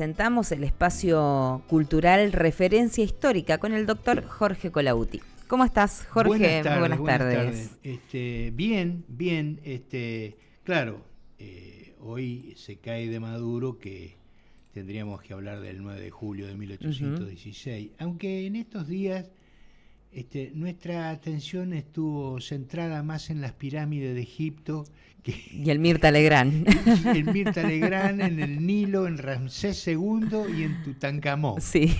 Presentamos el espacio cultural Referencia Histórica con el doctor Jorge Colautti. ¿Cómo estás, Jorge? Buenas Muy buenas tardes. Bien. Claro, hoy se cae de maduro que tendríamos que hablar del 9 de julio de 1816, aunque en estos días nuestra atención estuvo centrada más en las pirámides de Egipto y el Mirta Legrand. En Mirta Legrand, en el Nilo, en Ramsés II y en Tutankamón. Sí.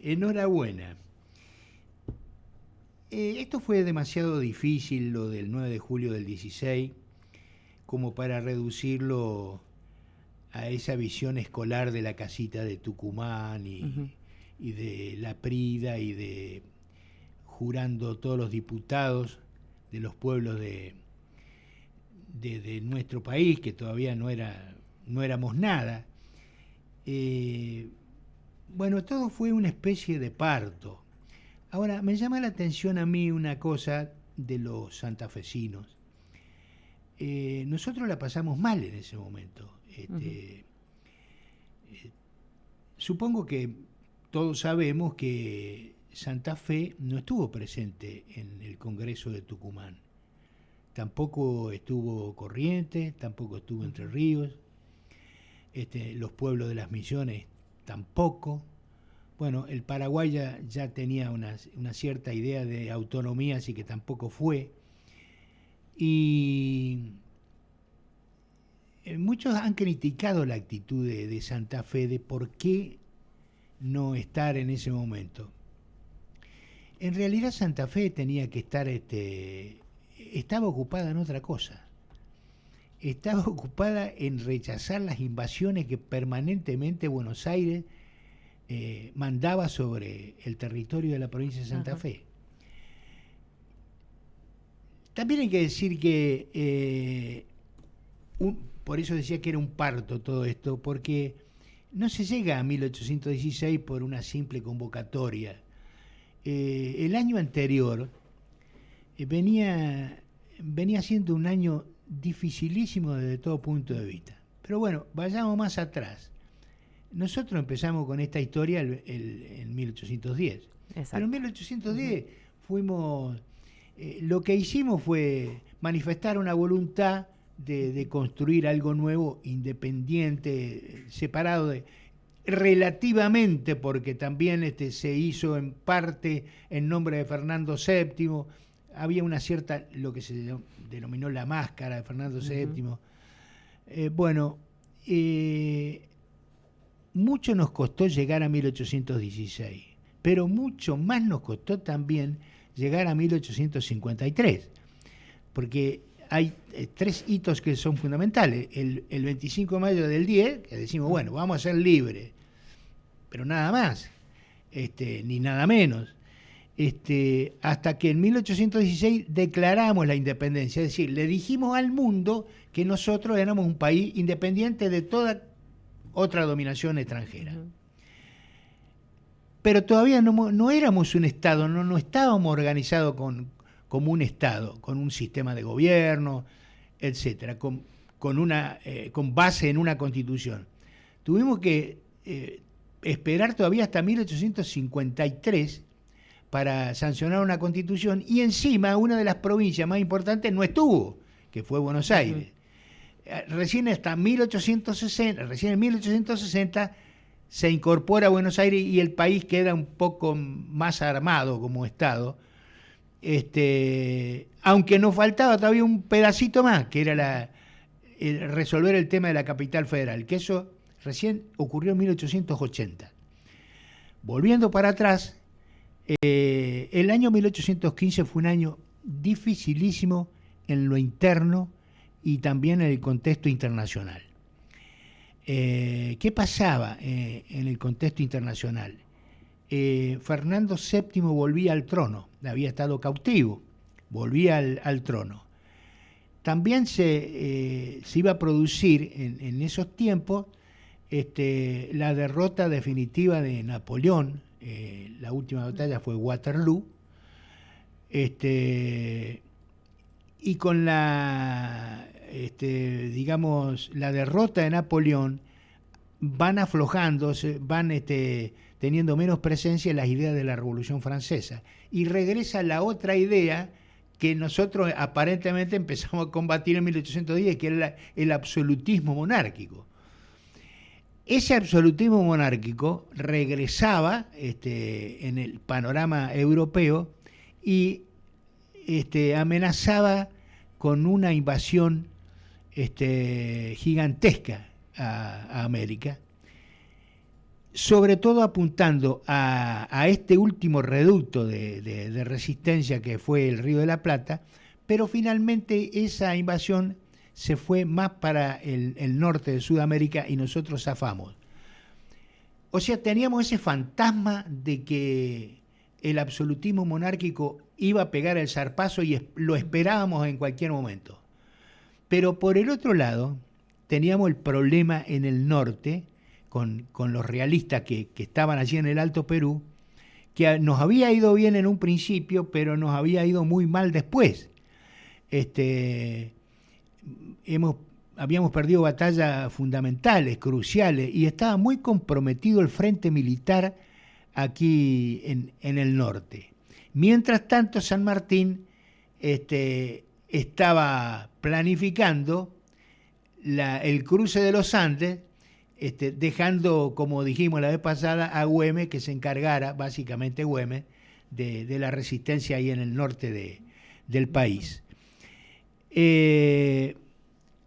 Enhorabuena. Esto fue demasiado difícil, lo del 9 de julio del 16, como para reducirlo a esa visión escolar de la casita de Tucumán y de La Prida y de jurando todos los diputados de los pueblos de nuestro país, que todavía no éramos nada. Todo fue una especie de parto. Ahora, me llama la atención a mí una cosa de los santafesinos. Nosotros la pasamos mal en ese momento. Supongo que todos sabemos que Santa Fe no estuvo presente en el Congreso de Tucumán. Tampoco estuvo Corrientes, tampoco estuvo Entre Ríos. Los pueblos de las Misiones tampoco. Bueno, el Paraguay ya tenía una cierta idea de autonomía, así que tampoco fue. Y muchos han criticado la actitud de Santa Fe de por qué no estar en ese momento. En realidad Santa Fe tenía que estar, estaba ocupada en otra cosa. Estaba ocupada en rechazar las invasiones que permanentemente Buenos Aires mandaba sobre el territorio de la provincia de Santa Fe. También hay que decir que, por eso decía que era un parto todo esto, porque no se llega a 1816 por una simple convocatoria. El año anterior venía siendo un año dificilísimo desde todo punto de vista. Pero bueno, vayamos más atrás. Nosotros empezamos con esta historia en 1810. Exacto. Pero en 1810 fuimos... lo que hicimos fue manifestar una voluntad de construir algo nuevo, independiente, separado relativamente, porque también se hizo en parte en nombre de Fernando VII. Había una cierta, lo que se denominó la máscara de Fernando VII. Mucho nos costó llegar a 1816, pero mucho más nos costó también llegar a 1853, porque hay tres hitos que son fundamentales. El 25 de mayo del 10, que decimos, bueno, vamos a ser libres, pero nada más, ni nada menos. Hasta que en 1816 declaramos la independencia, es decir, le dijimos al mundo que nosotros éramos un país independiente de toda otra dominación extranjera. Pero todavía no éramos un Estado, no estábamos organizados como un Estado, con un sistema de gobierno, etcétera, con base en una constitución. Tuvimos que esperar todavía hasta 1853 para sancionar una constitución, y encima una de las provincias más importantes no estuvo, que fue Buenos Aires. Recién en 1860 se incorpora a Buenos Aires y el país queda un poco más armado como Estado, aunque nos faltaba todavía un pedacito más, que era resolver el tema de la capital federal, que eso recién ocurrió en 1880. Volviendo para atrás, el año 1815 fue un año dificilísimo en lo interno y también en el contexto internacional. ¿Qué pasaba en el contexto internacional? Fernando VII volvía al trono, había estado cautivo, volvía al trono. También se iba a producir en esos tiempos la derrota definitiva de Napoleón. La última batalla fue Waterloo. Y con digamos, la derrota de Napoleón, van aflojando, van teniendo menos presencia en las ideas de la Revolución Francesa. Y regresa la otra idea que nosotros aparentemente empezamos a combatir en 1810, que era el absolutismo monárquico. Ese absolutismo monárquico regresaba en el panorama europeo y amenazaba con una invasión gigantesca a América, sobre todo apuntando a este último reducto de resistencia que fue el Río de la Plata, pero finalmente esa invasión se fue más para el norte de Sudamérica y nosotros zafamos. O sea, teníamos ese fantasma de que el absolutismo monárquico iba a pegar el zarpazo y lo esperábamos en cualquier momento. Pero por el otro lado, teníamos el problema en el norte, con los realistas que estaban allí en el Alto Perú, que nos había ido bien en un principio, pero nos había ido muy mal después. Habíamos perdido batallas fundamentales, cruciales, y estaba muy comprometido el frente militar aquí en el norte. Mientras tanto, San Martín estaba planificando el cruce de los Andes, dejando, como dijimos la vez pasada, a Güemes que se encargara, básicamente Güemes, de la resistencia ahí en el norte del país.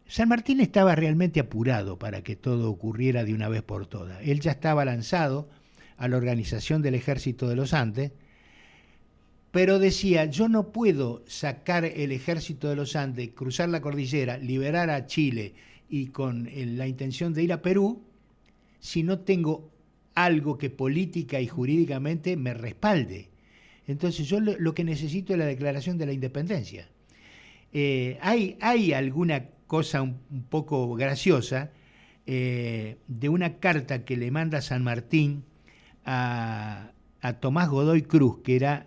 San Martín estaba realmente apurado para que todo ocurriera de una vez por todas. Él ya estaba lanzado a la organización del Ejército de los Andes, pero decía, yo no puedo sacar el Ejército de los Andes, cruzar la cordillera, liberar a Chile y con la intención de ir a Perú, si no tengo algo que política y jurídicamente me respalde. Entonces yo lo que necesito es la declaración de la independencia. Hay alguna cosa un poco graciosa de una carta que le manda San Martín a Tomás Godoy Cruz, que era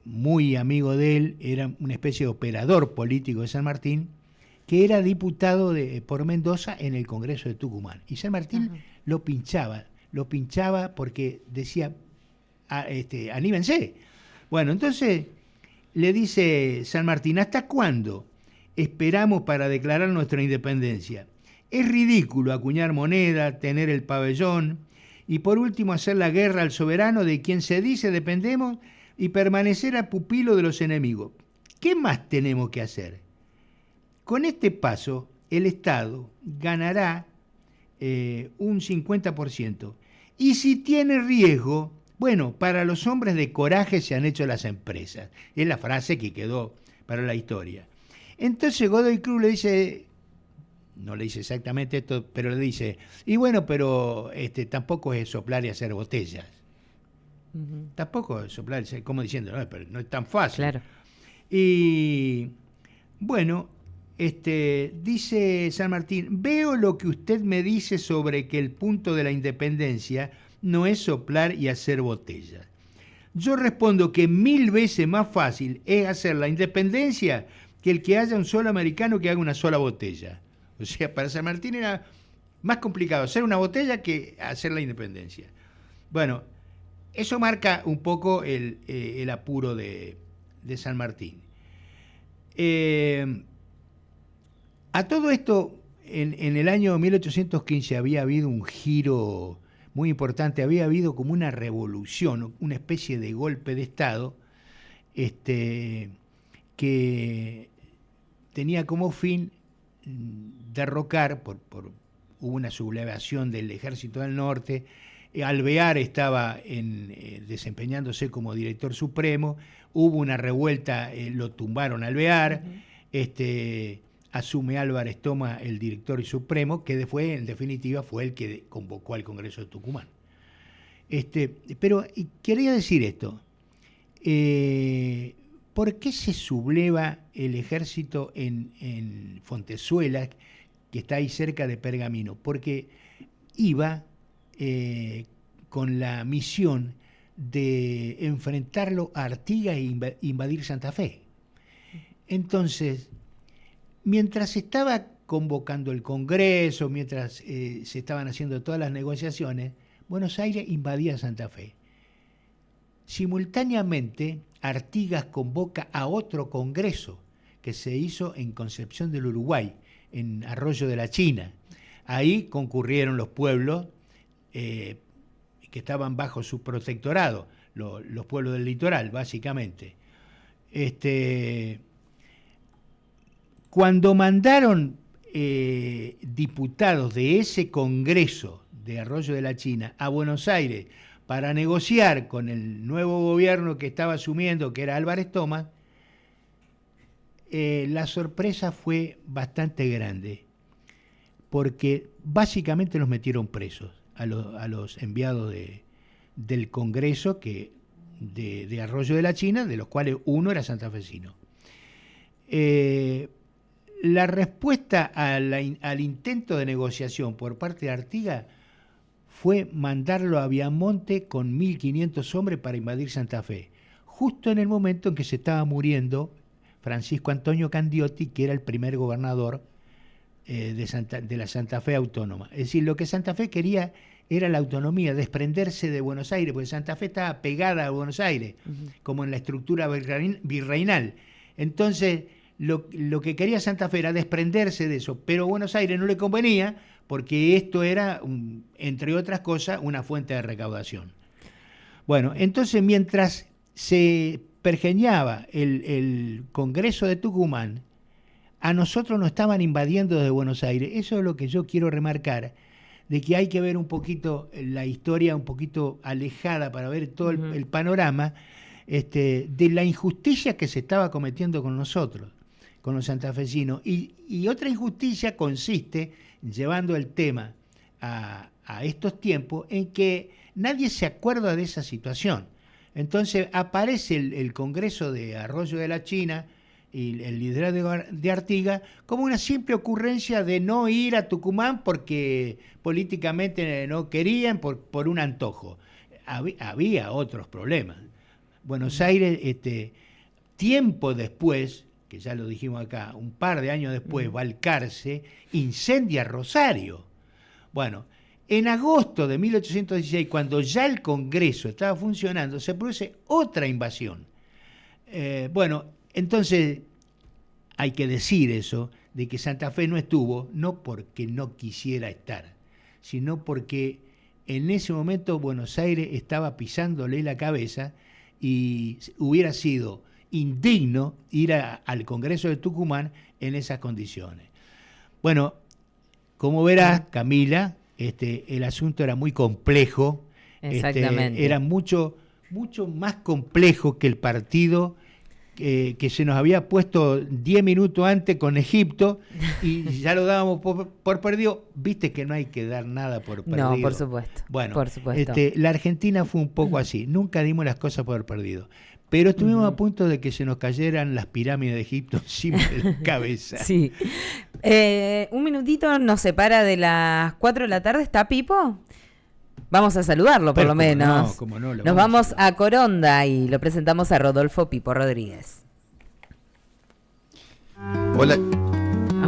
muy amigo de él, era una especie de operador político de San Martín, que era diputado por Mendoza en el Congreso de Tucumán. Y San Martín lo pinchaba porque decía, anímense. Bueno, entonces le dice San Martín, ¿hasta cuándo esperamos para declarar nuestra independencia? Es ridículo acuñar moneda, tener el pabellón y por último hacer la guerra al soberano de quien se dice dependemos y permanecer a pupilo de los enemigos. ¿Qué más tenemos que hacer? Con este paso, el Estado ganará un 50%. Y si tiene riesgo, bueno, para los hombres de coraje se han hecho las empresas. Es la frase que quedó para la historia. Entonces Godoy Cruz le dice, no le dice exactamente esto, pero le dice, y bueno, pero tampoco es soplar y hacer botellas. Tampoco es soplar, como diciendo, no, pero no es tan fácil. Claro. Y bueno, dice San Martín, veo lo que usted me dice sobre que el punto de la independencia no es soplar y hacer botellas. Yo respondo que 1000 veces más fácil es hacer la independencia que el que haya un solo americano que haga una sola botella. O sea, para San Martín era más complicado hacer una botella que hacer la independencia. Bueno, eso marca un poco el apuro de San Martín. A todo esto, en el año 1815 había habido un giro muy importante, había habido como una revolución, una especie de golpe de Estado, que tenía como fin derrocar, hubo una sublevación del Ejército del Norte, Alvear estaba desempeñándose como director supremo, hubo una revuelta, lo tumbaron a Alvear, asume Álvarez, toma el director supremo, que después, en definitiva, fue el que convocó al Congreso de Tucumán. Pero quería decir esto, ¿por qué se subleva el ejército en Fontezuela, que está ahí cerca de Pergamino? Porque iba con la misión de enfrentarlo a Artigas e invadir Santa Fe. Entonces, mientras se estaba convocando el Congreso, mientras se estaban haciendo todas las negociaciones, Buenos Aires invadía Santa Fe. Simultáneamente, Artigas convoca a otro Congreso que se hizo en Concepción del Uruguay, en Arroyo de la China. Ahí concurrieron los pueblos que estaban bajo su protectorado, los pueblos del litoral, básicamente. Cuando mandaron diputados de ese Congreso de Arroyo de la China a Buenos Aires para negociar con el nuevo gobierno que estaba asumiendo, que era Álvarez Thomas, la sorpresa fue bastante grande, porque básicamente los metieron presos a los enviados del Congreso de Arroyo de la China, de los cuales uno era santafesino. La respuesta al intento de negociación por parte de Artigas fue mandarlo a Viamonte con 1.500 hombres para invadir Santa Fe, justo en el momento en que se estaba muriendo Francisco Antonio Candiotti, que era el primer gobernador de la Santa Fe autónoma. Es decir, lo que Santa Fe quería era la autonomía, desprenderse de Buenos Aires, porque Santa Fe estaba pegada a Buenos Aires, como en la estructura virreinal. Entonces, lo que quería Santa Fe era desprenderse de eso, pero a Buenos Aires no le convenía, porque esto era, entre otras cosas, una fuente de recaudación. Bueno, entonces mientras se pergeñaba el Congreso de Tucumán, a nosotros nos estaban invadiendo desde Buenos Aires. Eso es lo que yo quiero remarcar, de que hay que ver un poquito la historia, un poquito alejada para ver todo el panorama de la injusticia que se estaba cometiendo con nosotros, con los santafesinos. Y otra injusticia consiste, llevando el tema a estos tiempos, en que nadie se acuerda de esa situación. Entonces aparece el Congreso de Arroyo de la China y el liderazgo de Artigas como una simple ocurrencia de no ir a Tucumán porque políticamente no querían, por un antojo. Había otros problemas. Buenos Aires, tiempo después, que ya lo dijimos acá, un par de años después, Balcarce incendia Rosario. Bueno, en agosto de 1816, cuando ya el Congreso estaba funcionando, se produce otra invasión. Entonces hay que decir eso, de que Santa Fe no estuvo, no porque no quisiera estar, sino porque en ese momento Buenos Aires estaba pisándole la cabeza y hubiera sido indigno ir al Congreso de Tucumán en esas condiciones. Bueno, como verás, Camila, el asunto era muy complejo. Exactamente. Era mucho más complejo que el partido que se nos había puesto 10 minutos antes con Egipto y ya lo dábamos por perdido. Viste que no hay que dar nada por perdido. No, por supuesto. Bueno, por supuesto. La Argentina fue un poco así. Nunca dimos las cosas por perdido. Pero estuvimos a punto de que se nos cayeran las pirámides de Egipto encima de la cabeza. Sí. Un minutito nos separa de las 4 de la tarde. ¿Está Pipo? Vamos a saludarlo, por lo menos. Cómo no, nos vamos a Coronda y lo presentamos a Rodolfo Pipo Rodríguez. Hola.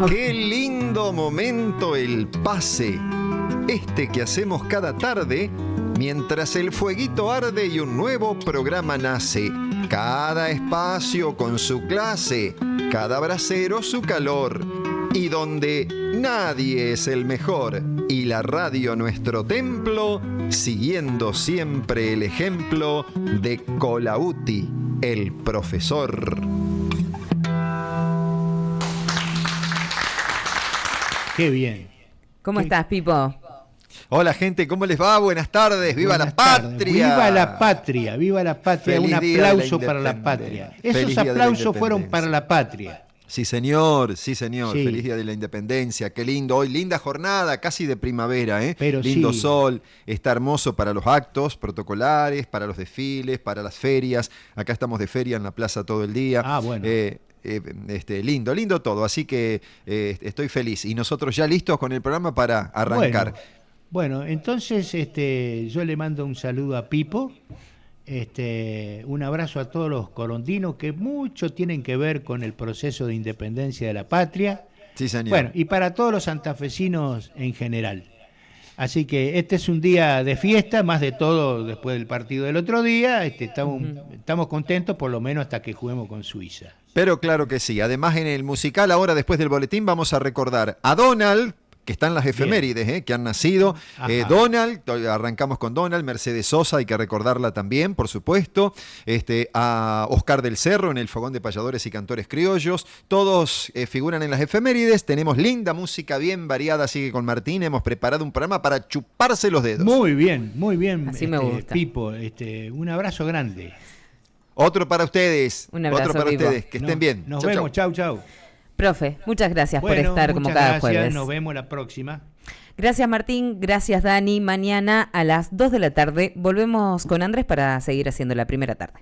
Qué lindo momento el pase. Que hacemos cada tarde mientras el fueguito arde y un nuevo programa nace. Cada espacio con su clase, cada brasero su calor. Y donde nadie es el mejor y la radio nuestro templo, siguiendo siempre el ejemplo de Colauti, el profesor. Qué bien. ¿Cómo estás, Pipo? Hola, gente, ¿cómo les va? Buenas tardes, ¡viva la patria! ¡Viva la patria! ¡Viva la patria! Un aplauso para la patria. Esos aplausos fueron para la patria. Sí, señor, sí. Feliz Día de la Independencia, qué lindo. Hoy linda jornada, casi de primavera, ¿eh? Pero lindo sí. Sol, está hermoso para los actos protocolares, para los desfiles, para las ferias. Acá estamos de feria en la plaza todo el día. Ah, bueno. Lindo todo, así que estoy feliz. Y nosotros ya listos con el programa para arrancar. Bueno, entonces yo le mando un saludo a Pipo Un abrazo a todos los corondinos que mucho tienen que ver con el proceso de independencia de la patria. Sí, señor. Bueno, y para todos los santafesinos en general. Así que este es un día de fiesta, más de todo después del partido del otro día. Estamos contentos por lo menos hasta que juguemos con Suiza. Pero claro que sí. Además, en el musical, ahora después del boletín, vamos a recordar a Donald, que están las efemérides, que han nacido. Donald, arrancamos con Donald, Mercedes Sosa, hay que recordarla también, por supuesto. A Oscar del Cerro en el Fogón de Payadores y Cantores Criollos. Todos figuran en las efemérides. Tenemos linda música bien variada, así que con Martín hemos preparado un programa para chuparse los dedos. Muy bien, muy bien. Así me gusta. Pipo, un abrazo grande. Otro para ustedes. Un abrazo, Otro para Pipo. ustedes. Que estén bien. Nos vemos. Chau, chau. Profe, muchas gracias por Bueno, estar como muchas cada gracias. jueves. Nos vemos la próxima. Gracias Martín, gracias Dani. Mañana a las 2 de la tarde volvemos con Andrés para seguir haciendo la primera tarde.